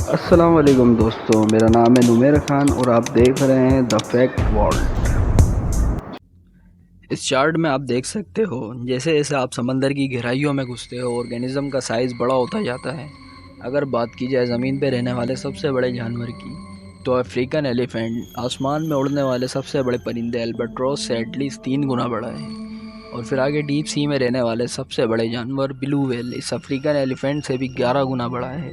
السلام علیکم دوستوں، میرا نام ہے نمیر خان اور آپ دیکھ رہے ہیں دا فیکٹ ورلڈ۔ اس چارٹ میں آپ دیکھ سکتے ہو جیسے جیسے آپ سمندر کی گہرائیوں میں گھستے ہو آرگینزم کا سائز بڑا ہوتا جاتا ہے۔ اگر بات کی جائے زمین پہ رہنے والے سب سے بڑے جانور کی تو افریقن ایلیفینٹ آسمان میں اڑنے والے سب سے بڑے پرندے البٹروس سے ایٹ لیسٹ 3 گنا بڑا ہے۔ اور پھر آگے ڈیپ سی میں رہنے والے سب سے بڑے جانور بلو ویل اس افریقن ایلیفینٹ سے بھی 11 گنا بڑا ہے۔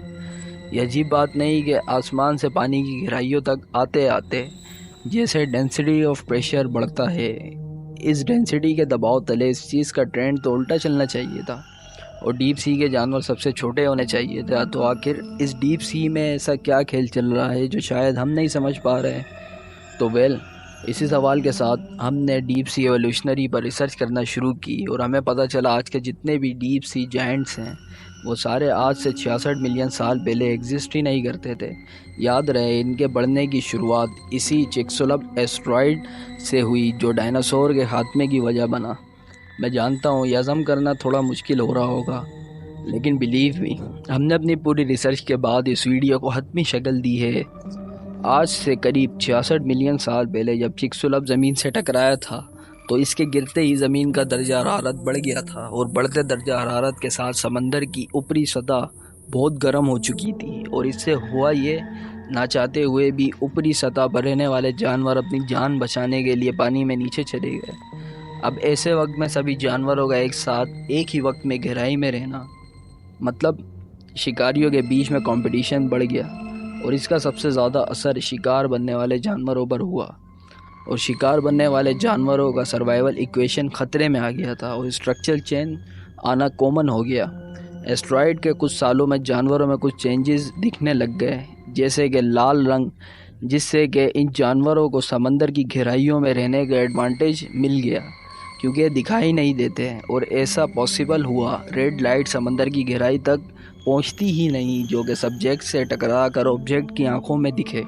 یہ عجیب بات نہیں کہ آسمان سے پانی کی گہرائیوں تک آتے آتے جیسے ڈینسٹی آف پریشر بڑھتا ہے، اس ڈینسٹی کے دباؤ تلے اس چیز کا ٹرینڈ تو الٹا چلنا چاہیے تھا اور ڈیپ سی کے جانور سب سے چھوٹے ہونے چاہیے تھا۔ تو آخر اس ڈیپ سی میں ایسا کیا کھیل چل رہا ہے جو شاید ہم نہیں سمجھ پا رہے ہیں؟ تو اسی سوال کے ساتھ ہم نے ڈیپ سی ایولیوشنری پر ریسرچ کرنا شروع کی اور ہمیں پتہ چلا آج کے جتنے بھی ڈیپ سی جائنٹس ہیں وہ سارے آج سے 66 ملین سال پہلے ایگزسٹ ہی نہیں کرتے تھے۔ یاد رہے ان کے بڑھنے کی شروعات اسی چکسولپ ایسٹرائیڈ سے ہوئی جو ڈائناسور کے خاتمے کی وجہ بنا۔ میں جانتا ہوں یہ ہضم کرنا تھوڑا مشکل ہو رہا ہوگا، لیکن بلیو می ہم نے اپنی پوری ریسرچ کے بعد اس ویڈیو کو حتمی شکل دی ہے۔ آج سے قریب 66 ملین سال پہلے جب چکسولپ زمین سے ٹکرایا تھا تو اس کے گرتے ہی زمین کا درجہ حرارت بڑھ گیا تھا اور بڑھتے درجہ حرارت کے ساتھ سمندر کی اوپری سطح بہت گرم ہو چکی تھی اور اس سے ہوا یہ نہ چاہتے ہوئے بھی اوپری سطح پر رہنے والے جانور اپنی جان بچانے کے لیے پانی میں نیچے چلے گئے۔ اب ایسے وقت میں سبھی جانوروں کا ایک ساتھ ایک ہی وقت میں گہرائی میں رہنا مطلب شکاریوں کے بیچ میں کمپٹیشن بڑھ گیا اور اس کا سب سے زیادہ اثر شکار بننے والے جانوروں پر ہوا اور شکار بننے والے جانوروں کا سروائیول ایکویشن خطرے میں آ گیا تھا اور اسٹرکچرل چین آنا کامن ہو گیا۔ ایسٹرائیڈ کے کچھ سالوں میں جانوروں میں کچھ چینجز دکھنے لگ گئے، جیسے کہ لال رنگ، جس سے کہ ان جانوروں کو سمندر کی گہرائیوں میں رہنے کا ایڈوانٹیج مل گیا کیونکہ یہ دکھائی نہیں دیتے ہیں اور ایسا پاسبل ہوا ریڈ لائٹ سمندر کی گہرائی تک پہنچتی ہی نہیں جو کہ سبجیکٹ سے ٹکرا کر آبجیکٹ کی آنکھوں میں دکھے۔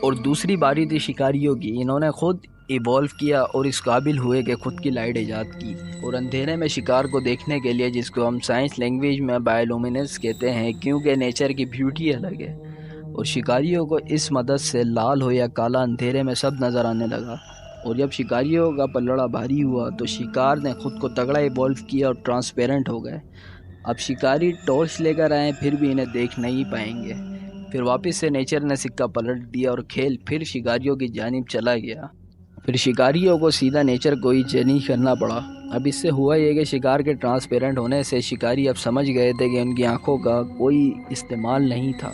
اور دوسری باری تھی شکاریوں کی، انہوں نے خود ایوالو کیا اور اس قابل ہوئے کہ خود کی لائٹ ایجاد کی اور اندھیرے میں شکار کو دیکھنے کے لیے، جس کو ہم سائنس لینگویج میں بائیولومیننس کہتے ہیں کیونکہ نیچر کی بیوٹی الگ ہے، اور شکاریوں کو اس مدد سے لال ہو یا کالا اندھیرے میں سب نظر آنے لگا۔ اور جب شکاریوں کا پلڑا بھاری ہوا تو شکار نے خود کو تگڑا ایوالو کیا اور ٹرانسپیرنٹ ہو گئے۔ اب شکاری ٹارچ لے کر آئیں پھر بھی انہیں دیکھ نہیں پائیں گے۔ پھر واپس سے نیچر نے سکہ پلٹ دیا اور کھیل پھر شکاریوں کی جانب چلا گیا۔ پھر شکاریوں کو سیدھا نیچر کو ہی چیلنج کرنا پڑا۔ اب اس سے ہوا یہ کہ شکار کے ٹرانسپیرنٹ ہونے سے شکاری اب سمجھ گئے تھے کہ ان کی آنکھوں کا کوئی استعمال نہیں تھا،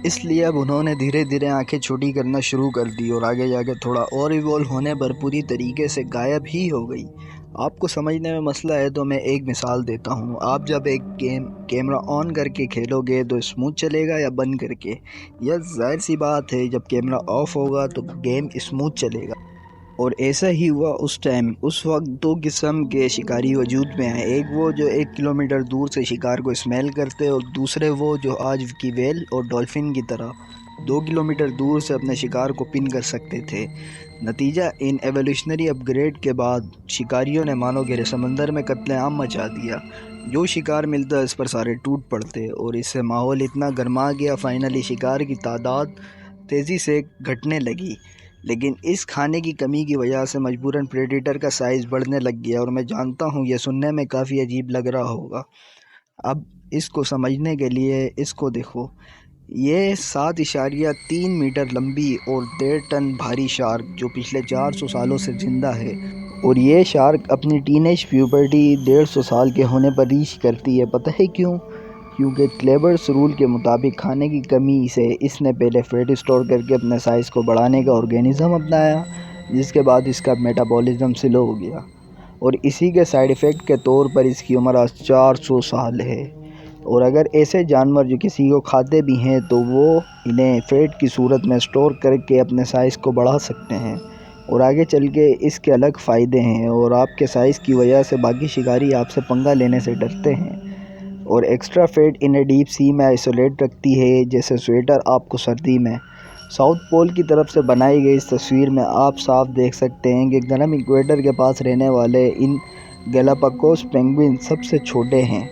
اس لیے اب انہوں نے دھیرے دھیرے آنکھیں چھوٹی کرنا شروع کر دی اور آگے جا کے تھوڑا اور ایوالو ہونے پر پوری طریقے سے غائب ہی ہو گئی۔ آپ کو سمجھنے میں مسئلہ ہے تو میں ایک مثال دیتا ہوں۔ آپ جب ایک گیم کیمرہ آن کر کے کھیلو گے تو اسموتھ چلے گا یا بند کر کے؟ یہ ظاہر سی بات ہے جب کیمرہ آف ہوگا تو گیم اسموتھ چلے گا، اور ایسا ہی ہوا اس ٹائم۔ اس وقت دو قسم کے شکاری وجود میں ہیں، ایک وہ جو 1 کلومیٹر دور سے شکار کو اسمیل کرتے اور دوسرے وہ جو آج کی ویل اور ڈولفن کی طرح 2 کلومیٹر دور سے اپنے شکار کو پن کر سکتے تھے۔ نتیجہ ان ایولیوشنری اپ گریڈ کے بعد شکاریوں نے مانو گہرے سمندر میں قتل عام مچا دیا۔ جو شکار ملتا اس پر سارے ٹوٹ پڑتے اور اس سے ماحول اتنا گرما گیا، فائنلی شکار کی تعداد تیزی سے گھٹنے لگی، لیکن اس کھانے کی کمی کی وجہ سے مجبوراً پریڈیٹر کا سائز بڑھنے لگ گیا۔ اور میں جانتا ہوں یہ سننے میں کافی عجیب لگ رہا ہوگا، اب اس کو سمجھنے کے لیے اس کو دیکھو۔ یہ 7.3 میٹر لمبی اور 1.5 ٹن بھاری شارک جو پچھلے 400 سالوں سے زندہ ہے، اور یہ شارک اپنی ٹین ایج پیوبرٹی 150 سال کے ہونے پر ریچ کرتی ہے۔ پتہ ہے کیوں؟ کیونکہ کلیبرز رول کے مطابق کھانے کی کمی سے اس نے پہلے فیٹ اسٹور کر کے اپنے سائز کو بڑھانے کا آرگینزم اپنایا، جس کے بعد اس کا میٹابولزم سلو ہو گیا، اور اسی کے سائیڈ ایفیکٹ کے طور پر اس کی عمر آج 400 سال ہے۔ اور اگر ایسے جانور جو کسی کو کھاتے بھی ہیں تو وہ انہیں فیٹ کی صورت میں اسٹور کر کے اپنے سائز کو بڑھا سکتے ہیں، اور آگے چل کے اس کے الگ فائدے ہیں، اور آپ کے سائز کی وجہ سے باقی شکاری آپ سے پنگا لینے سے ڈرتے ہیں۔ اور ایکسٹرا فیٹ انہیں ڈیپ سی میں آئسولیٹ رکھتی ہے، جیسے سویٹر آپ کو سردی میں۔ ساؤتھ پول کی طرف سے بنائی گئی اس تصویر میں آپ صاف دیکھ سکتے ہیں کہ گرم ایکویٹر کے پاس رہنے والے ان گیلاپاگوس پینگوئن سب سے چھوٹے ہیں۔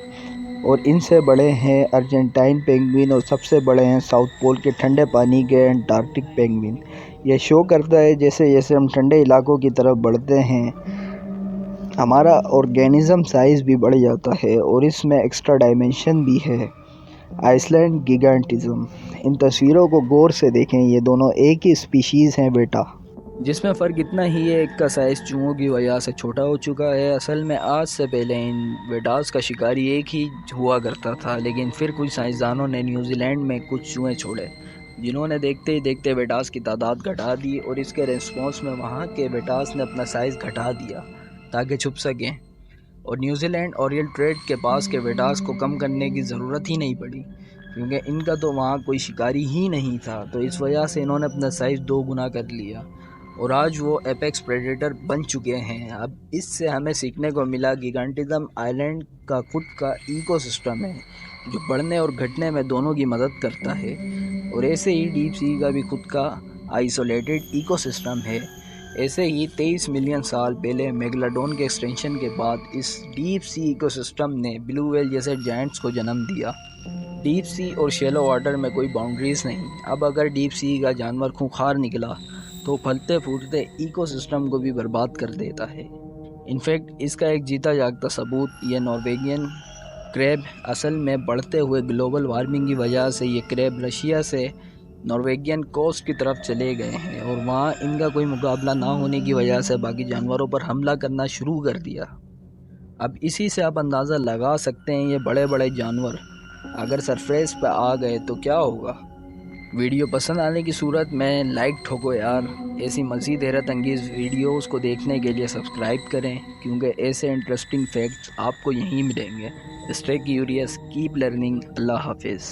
اور ان سے بڑے ہیں ارجنٹائن پینگوئن اور سب سے بڑے ہیں ساؤتھ پول کے ٹھنڈے پانی کے انٹارکٹک پینگوئن۔ یہ شو کرتا ہے جیسے جیسے ہم ٹھنڈے علاقوں کی طرف بڑھتے ہیں ہمارا آرگینزم سائز بھی بڑھ جاتا ہے، اور اس میں ایکسٹرا ڈائمینشن بھی ہے۔ آئس لینڈ گیگانٹزم، ان تصویروں کو غور سے دیکھیں، یہ دونوں ایک ہی اسپیشیز ہیں بیٹا۔ جس میں فرق اتنا ہی ہے ایک کا سائز چوہوں کی وجہ سے چھوٹا ہو چکا ہے۔ اصل میں آج سے پہلے ان ویڈاس کا شکاری ایک ہی ہوا کرتا تھا، لیکن پھر کچھ سائنسدانوں نے نیوزی لینڈ میں کچھ چوہے چھوڑے جنہوں نے دیکھتے ہی دیکھتے ویڈاس کی تعداد گھٹا دی، اور اس کے ریسپانس میں وہاں کے ویڈاس نے اپنا سائز گھٹا دیا تاکہ چھپ سکیں، اور نیوزی لینڈ اورینٹل ٹریڈ کے پاس کے ویڈاس کو کم کرنے کی ضرورت ہی نہیں پڑی کیونکہ ان کا تو وہاں کوئی شکاری ہی نہیں تھا، تو اس وجہ سے انہوں نے اپنا سائز 2 گنا کر لیا اور آج وہ ایپیکس پریڈیٹر بن چکے ہیں۔ اب اس سے ہمیں سیکھنے کو ملا گیگانٹزم آئلینڈ کا خود کا ایکو سسٹم ہے جو بڑھنے اور گھٹنے میں دونوں کی مدد کرتا ہے، اور ایسے ہی ڈیپ سی کا بھی خود کا آئسولیٹڈ ایکو سسٹم ہے۔ ایسے ہی 23 ملین سال پہلے میگلاڈون کے ایکسٹینشن کے بعد اس ڈیپ سی ایکو سسٹم نے بلو ویل جیسے جائنٹس کو جنم دیا۔ ڈیپ سی اور شیلو واٹر میں کوئی باؤنڈریز نہیں۔ اب اگر ڈیپ سی کا جانور خونخوار نکلا تو پھلتے پھولتے ایکو سسٹم کو بھی برباد کر دیتا ہے۔ انفیکٹ اس کا ایک جیتا جاگتا ثبوت یہ نارویجین کریب۔ اصل میں بڑھتے ہوئے گلوبل وارمنگ کی وجہ سے یہ کریب رشیا سے نارویجین کوسٹ کی طرف چلے گئے ہیں، اور وہاں ان کا کوئی مقابلہ نہ ہونے کی وجہ سے باقی جانوروں پر حملہ کرنا شروع کر دیا۔ اب اسی سے آپ اندازہ لگا سکتے ہیں یہ بڑے بڑے جانور اگر سرفیس پہ آ گئے تو کیا ہوگا۔ ویڈیو پسند آنے کی صورت میں لائک ٹھوکو یار۔ ایسی مزید حیرت انگیز ویڈیوز کو دیکھنے کے لیے سبسکرائب کریں، کیونکہ ایسے انٹرسٹنگ فیکٹس آپ کو یہیں ملیں گے۔ Stay curious, keep learning. اللہ حافظ۔